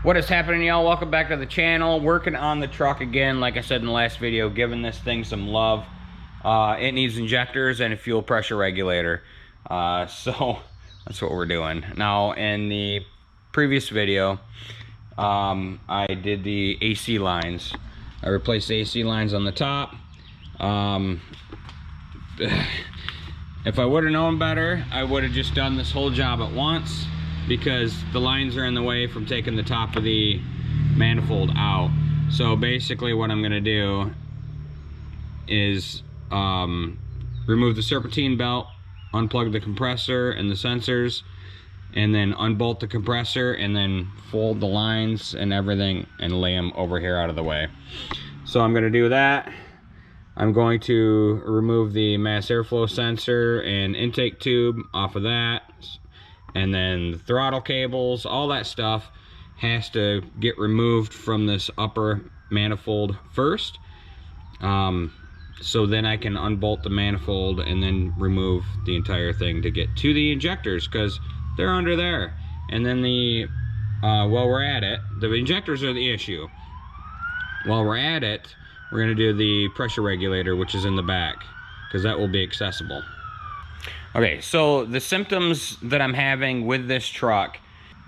What is happening, y'all? Welcome back to the channel. Working on the truck again, like I said in the last video, giving this thing some love. It needs injectors and a fuel pressure regulator. So that's what we're doing. Now, in the previous video, I did the AC lines. I replaced the AC lines on the top. If I would have known better, I would have just done this whole job at once, because the lines are in the way from taking the top of the manifold out. So basically what I'm gonna do is remove the serpentine belt, unplug the compressor and the sensors, and then unbolt the compressor, and then fold the lines and everything and lay them over here out of the way. So I'm gonna do that. I'm going to remove the mass airflow sensor and intake tube off of that. And then the throttle cables, all that stuff has to get removed from this upper manifold first. So then I can unbolt the manifold and then remove the entire thing to get to the injectors, because they're under there. And then while we're at it, the injectors are the issue. While we're at it, we're gonna do the pressure regulator, which is in the back, because that will be accessible. Okay, so the symptoms that I'm having with this truck,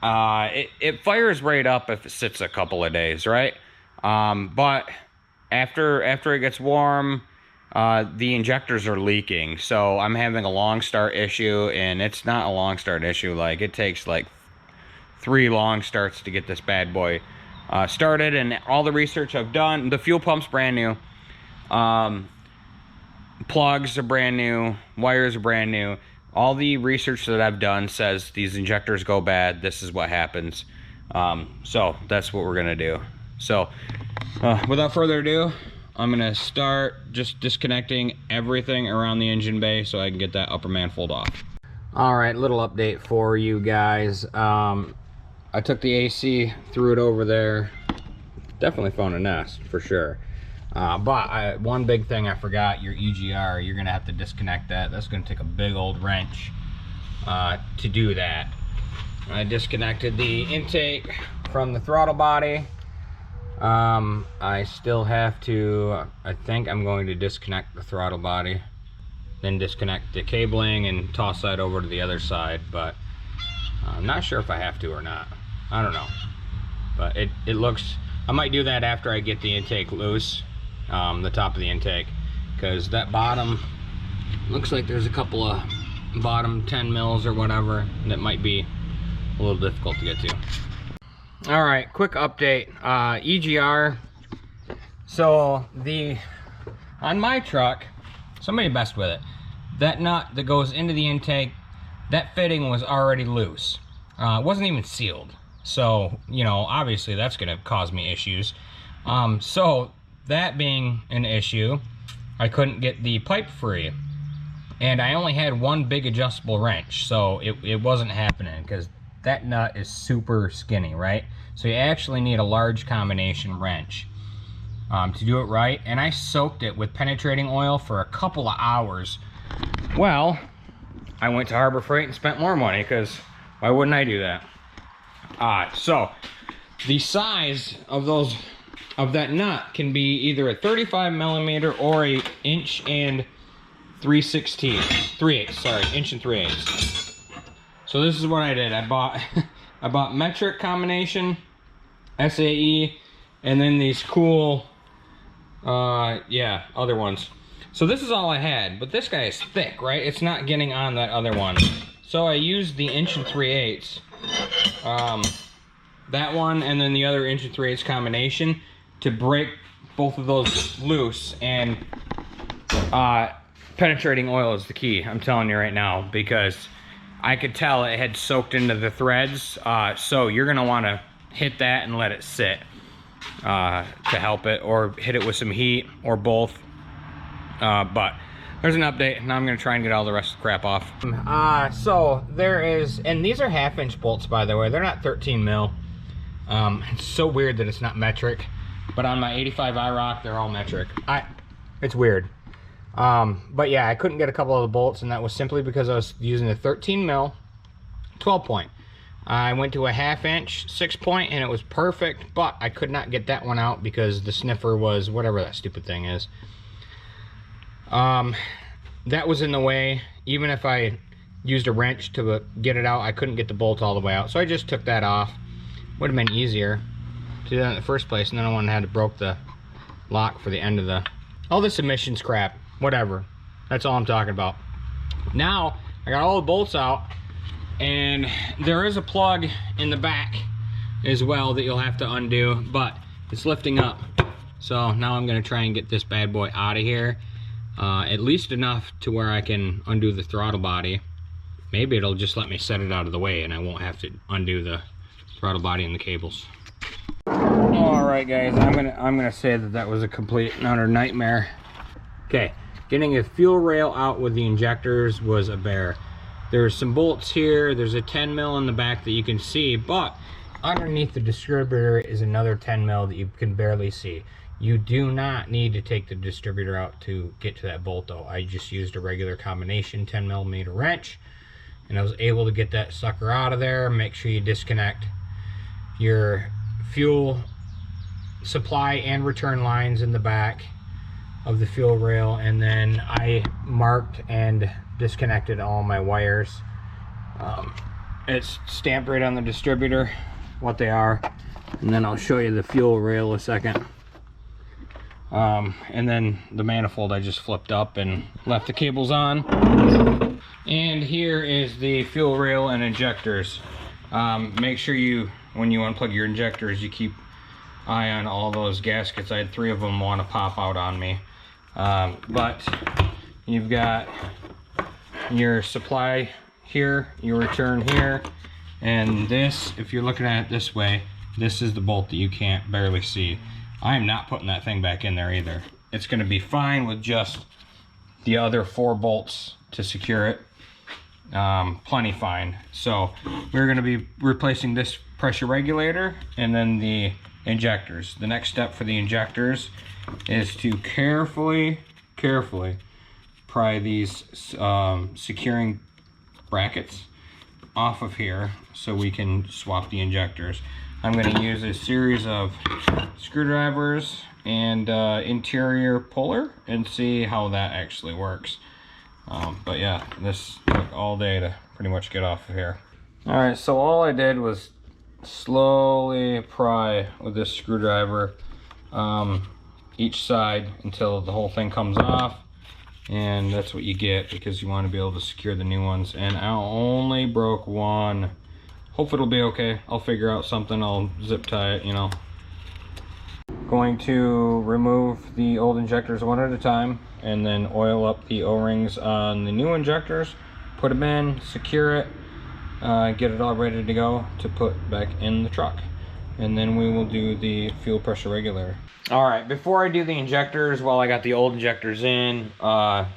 it fires right up if it sits a couple of days, right? But after it gets warm, the injectors are leaking. So I'm having a long start issue, and it's not a long start issue. Like, it takes like 3 long starts to get this bad boy started. And all the research I've done, the fuel pump's brand new. Plugs are brand new, wires are brand new. All the research that I've done says these injectors go bad, this is what happens. So that's what we're gonna do. So without further ado, I'm gonna start just disconnecting everything around the engine bay so I can get that upper manifold off. All right, little update for you guys. I took the AC, threw it over there. Definitely found a nest for sure. But one big thing I forgot, your EGR, you're gonna have to disconnect that. That's gonna take a big old wrench to do that. I disconnected the intake from the throttle body. I still have to, I think I'm going to disconnect the throttle body, then disconnect the cabling and toss that over to the other side, but I'm not sure if I have to or not. I don't know. But it looks, I might do that after I get the intake loose. The top of the intake, because that bottom looks like there's a couple of bottom 10 mils or whatever that might be a little difficult to get to. All right, quick update. EGR. So on my truck, somebody messed with it. That nut that goes into the intake, that fitting was already loose. It wasn't even sealed. So, you know, obviously that's gonna cause me issues. So that being an issue, I couldn't get the pipe free, and I only had one big adjustable wrench, so it wasn't happening, because that nut is super skinny, right? So you actually need a large combination wrench to do it right. And I soaked it with penetrating oil for a couple of hours. Well, I went to Harbor Freight and spent more money, because why wouldn't I do that? So the size of that nut can be either a 35 millimeter or a inch and 3/8, sorry, inch and 3/8. So this is what I did. I bought metric combination, SAE, and then these cool, other ones. So this is all I had, but this guy is thick, right? It's not getting on that other one. So I used the inch and 3/8, that one, and then the other inch and 3/8 combination, to break both of those loose. And penetrating oil is the key, I'm telling you right now, because I could tell it had soaked into the threads. So you're gonna wanna hit that and let it sit to help it, or hit it with some heat, or both. But there's an update. Now I'm gonna try and get all the rest of the crap off. So there is, and these are 1/2-inch bolts, by the way. They're not 13 mil. It's so weird that it's not metric. But on my 85 IROC, they're all metric. It's weird. But yeah, I couldn't get a couple of the bolts, and that was simply because I was using a 13 mil 12 point. I went to a 1/2 inch 6-point and it was perfect, but I could not get that one out because the sniffer was whatever that stupid thing is. That was in the way. Even if I used a wrench to get it out, I couldn't get the bolt all the way out, so I just took that off. Would have been easier to do that in the first place, and then I wouldn't have had to broke the lock for the end of the... All this emissions crap, whatever. That's all I'm talking about. Now, I got all the bolts out, and there is a plug in the back as well that you'll have to undo, but it's lifting up. So now I'm gonna try and get this bad boy out of here. At least enough to where I can undo the throttle body. Maybe it'll just let me set it out of the way and I won't have to undo the throttle body and the cables. All right, guys, I'm gonna say that was a complete and utter nightmare. Okay, getting a fuel rail out with the injectors was a bear. There's some bolts here. There's a 10 mil in the back that you can see, but underneath the distributor is another 10 mil that you can barely see. You do not need to take the distributor out to get to that bolt though. I just used a regular combination 10 millimeter wrench and I was able to get that sucker out of there. Make sure you disconnect your fuel supply and return lines in the back of the fuel rail, and then I marked and disconnected all my wires. It's stamped right on the distributor what they are, and then I'll show you the fuel rail a second. And then the manifold I just flipped up and left the cables on. And here is the fuel rail and injectors. Make sure you, when you unplug your injectors, you keep eye on all those gaskets. I had 3 of them want to pop out on me. But you've got your supply here, your return here, and this, if you're looking at it this way, this is the bolt that you can't barely see. I am not putting that thing back in there either. It's going to be fine with just the other 4 bolts to secure it. Plenty fine. So we're going to be replacing this pressure regulator and then the injectors. The next step for the injectors is to carefully pry these securing brackets off of here so we can swap the injectors. I'm going to use a series of screwdrivers and interior puller and see how that actually works. But yeah, this took all day to pretty much get off of here. Alright, so all I did was slowly pry with this screwdriver each side until the whole thing comes off, and that's what you get because you want to be able to secure the new ones. And I only broke one. Hope it'll be okay. I'll figure out something. I'll zip tie it, you know. Going to remove the old injectors one at a time and then oil up the O-rings on the new injectors, put them in, secure it, get it all ready to go to put back in the truck. And then we will do the fuel pressure regulator. All right, before I do the injectors, while I got the old injectors in, I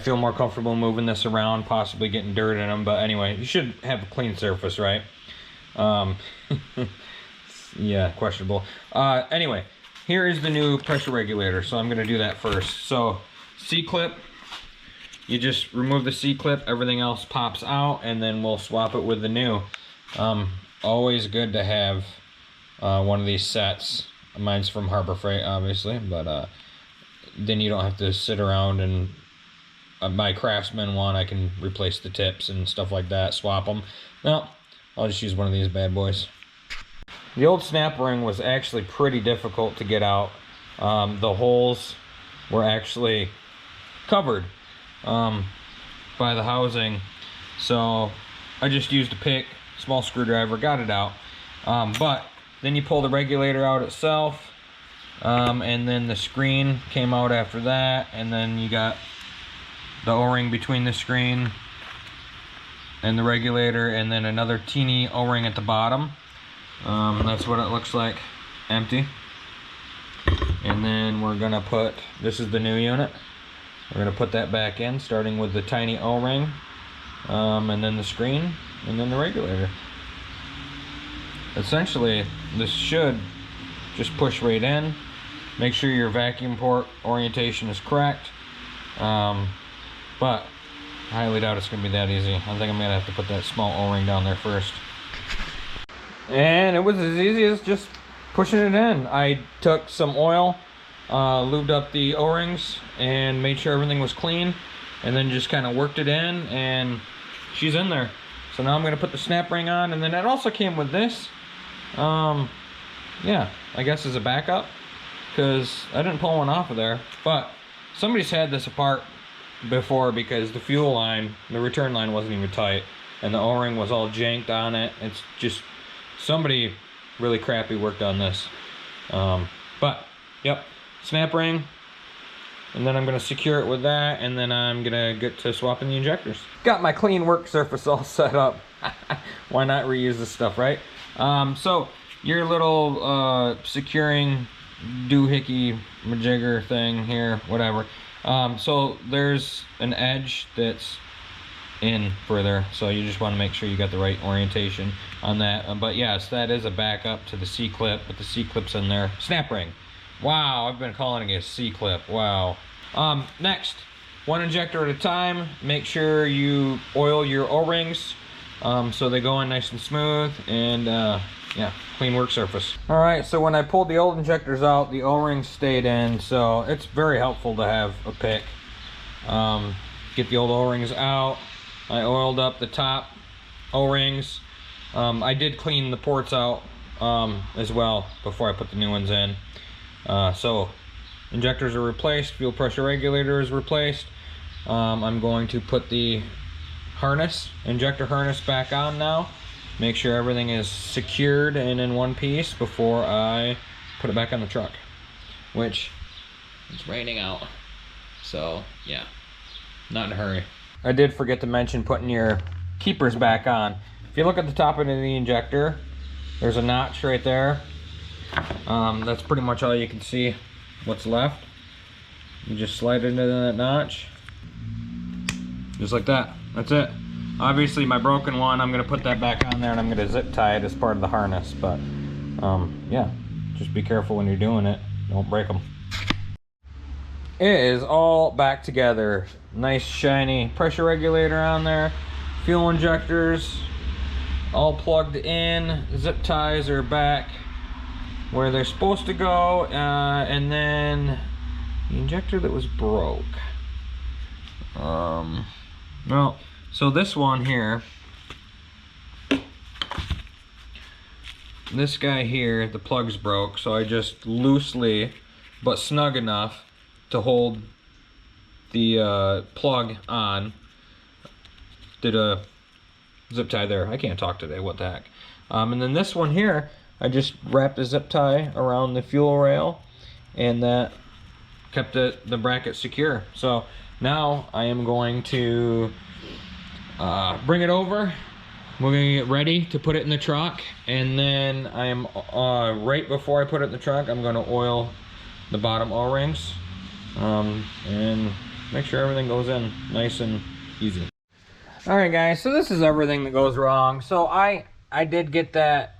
feel more comfortable moving this around, possibly getting dirt in them. But anyway, you should have a clean surface, right? Yeah, questionable. Anyway, here is the new pressure regulator, so I'm gonna do that first. So C-clip, you just remove the C-clip, everything else pops out, and then we'll swap it with the new. Always good to have one of these sets. Mine's from Harbor Freight, obviously, but then you don't have to sit around and my Craftsman one, I can replace the tips and stuff like that, swap them. No, I'll just use one of these bad boys. The old snap ring was actually pretty difficult to get out. The holes were actually covered by the housing, so I just used a pick, small screwdriver, got it out. But then you pull the regulator out itself, and then the screen came out after that, and then you got the O-ring between the screen and the regulator, and then another teeny O-ring at the bottom. That's what it looks like, empty. And then we're gonna put, this is the new unit, we're gonna put that back in, starting with the tiny O-ring, and then the screen, and then the regulator. Essentially, this should just push right in. Make sure your vacuum port orientation is correct, but I highly doubt it's gonna be that easy. I think I'm gonna have to put that small O-ring down there first. And it was as easy as just pushing it in. I took some oil, lubed up the O-rings, and made sure everything was clean, and then just kind of worked it in, and she's in there. So now I'm going to put the snap ring on, and then it also came with this. Yeah, I guess as a backup, because I didn't pull one off of there, but somebody's had this apart before because the fuel line, the return line wasn't even tight, and the O-ring was all janked on it. It's just somebody really crappy worked on this. But yep, snap ring, and then I'm going to secure it with that, and then I'm going to get to swapping the injectors. Got my clean work surface all set up. Why not reuse this stuff, right? So your little securing doohickey majigger thing here, whatever. So there's an edge that's in further, so you just want to make sure you got the right orientation on that. But yes, that is a backup to the C-clip, but the C-clip's in there. Snap ring. Wow, I've been calling it a C-clip. Wow. Next, one injector at a time. Make sure you oil your O-rings so they go in nice and smooth, and yeah, clean work surface. All right, so when I pulled the old injectors out, the O-rings stayed in, so it's very helpful to have a pick. Get the old O-rings out. I oiled up the top O-rings. I did clean the ports out as well before I put the new ones in. So injectors are replaced, fuel pressure regulator is replaced. I'm going to put the harness, injector harness, back on now. Make sure everything is secured and in one piece before I put it back on the truck, which it's raining out, so yeah, not in a hurry. I did forget to mention putting your keepers back on. If you look at the top of the injector, there's a notch right there. That's pretty much all you can see what's left. You just slide it into that notch, just like that. That's it. Obviously my broken one, I'm going to put that back on there, and I'm going to zip tie it as part of the harness. But yeah, just be careful when you're doing it. Don't break them. It is all back together. Nice shiny pressure regulator on there. Fuel injectors all plugged in. Zip ties are back where they're supposed to go. And then the injector that was broke. Well, so this one here, this guy here, the plug's broke, so I just loosely but snug enough to hold the plug on, did a zip tie there. I can't talk today, what the heck. And then this one here, I just wrapped a zip tie around the fuel rail, and that kept the bracket secure. So now I am going to bring it over. We're gonna get ready to put it in the truck, and then I am right before I put it in the truck, I'm gonna oil the bottom O-rings and make sure everything goes in nice and easy. All right, guys, so this is everything that goes wrong. So I did get that.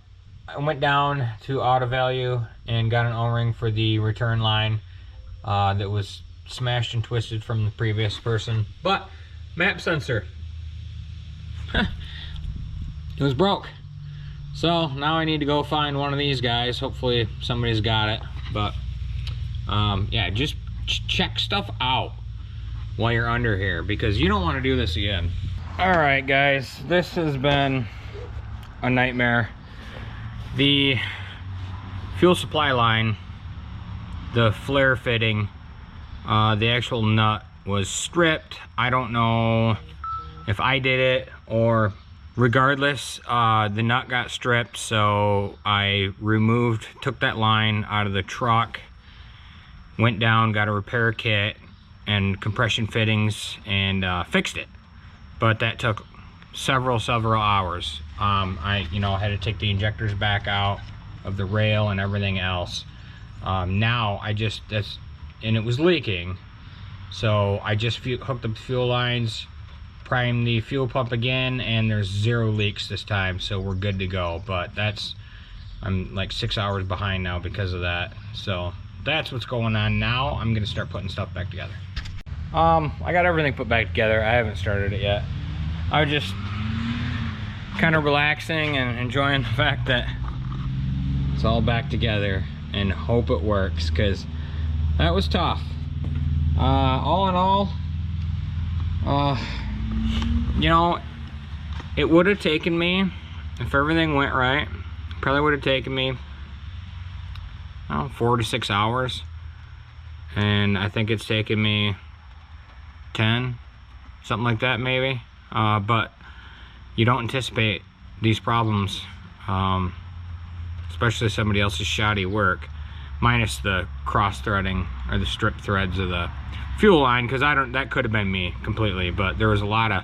I went down to auto value and got an O-ring for the return line that was smashed and twisted from the previous person, but map sensor, it was broke. So now I need to go find one of these guys. Hopefully somebody's got it. But yeah, just check stuff out while you're under here, because you don't want to do this again. All right, guys, this has been a nightmare. The fuel supply line, the flare fitting, the actual nut was stripped. I don't know if I did it, or regardless, the nut got stripped, so I took that line out of the truck, went down, got a repair kit and compression fittings, and fixed it. But that took several hours. I had to take the injectors back out of the rail and everything else. Now and it was leaking, so I just hooked up the fuel lines, primed the fuel pump again, and there's 0 leaks this time, so we're good to go. But I'm like 6 hours behind now because of that. So that's what's going on now. I'm gonna start putting stuff back together. I got everything put back together. I haven't started it yet. I just kind of relaxing and enjoying the fact that it's all back together, and hope it works, because that was tough. All in all, you know, it would have taken me, if everything went right, probably would have taken me, I don't know, 4 to 6 hours. And I think it's taken me 10, something like that maybe. But you don't anticipate these problems, especially somebody else's shoddy work, minus the cross threading or the strip threads of the fuel line, because that could have been me completely. But there was a lot of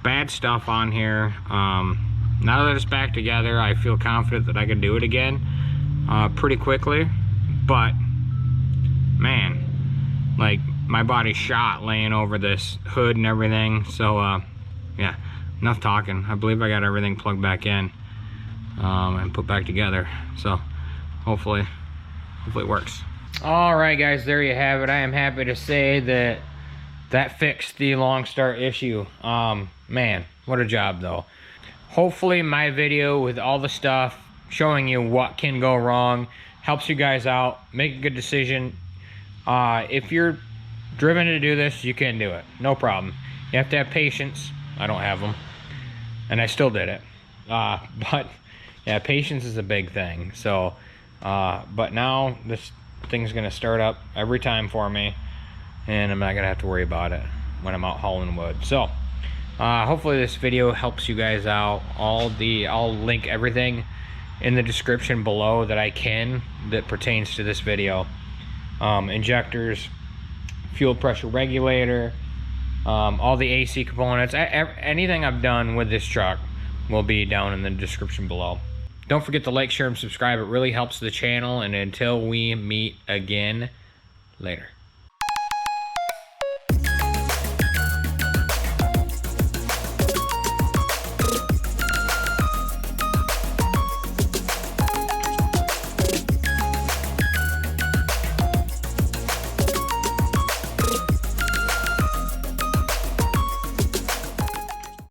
bad stuff on here. Now that it's back together, I feel confident that I can do it again pretty quickly. But man, like, my body's shot laying over this hood and everything. So yeah, enough talking. I believe I got everything plugged back in and put back together. So hopefully it works. All right, guys, there you have it. I am happy to say that fixed the long start issue. Man, what a job though. Hopefully my video with all the stuff showing you what can go wrong helps you guys out. Make a good decision. If you're driven to do this, you can do it, no problem. You have to have patience. I don't have them, and I still did it. But yeah, patience is a big thing. So but now this thing's gonna start up every time for me, and I'm not gonna have to worry about it when I'm out hauling wood. So hopefully this video helps you guys out. I'll link everything in the description below that I can, that pertains to this video. Injectors, fuel pressure regulator, all the AC components, anything I've done with this truck will be down in the description below. Don't forget to like, share, and subscribe. It really helps the channel. And until we meet again, later.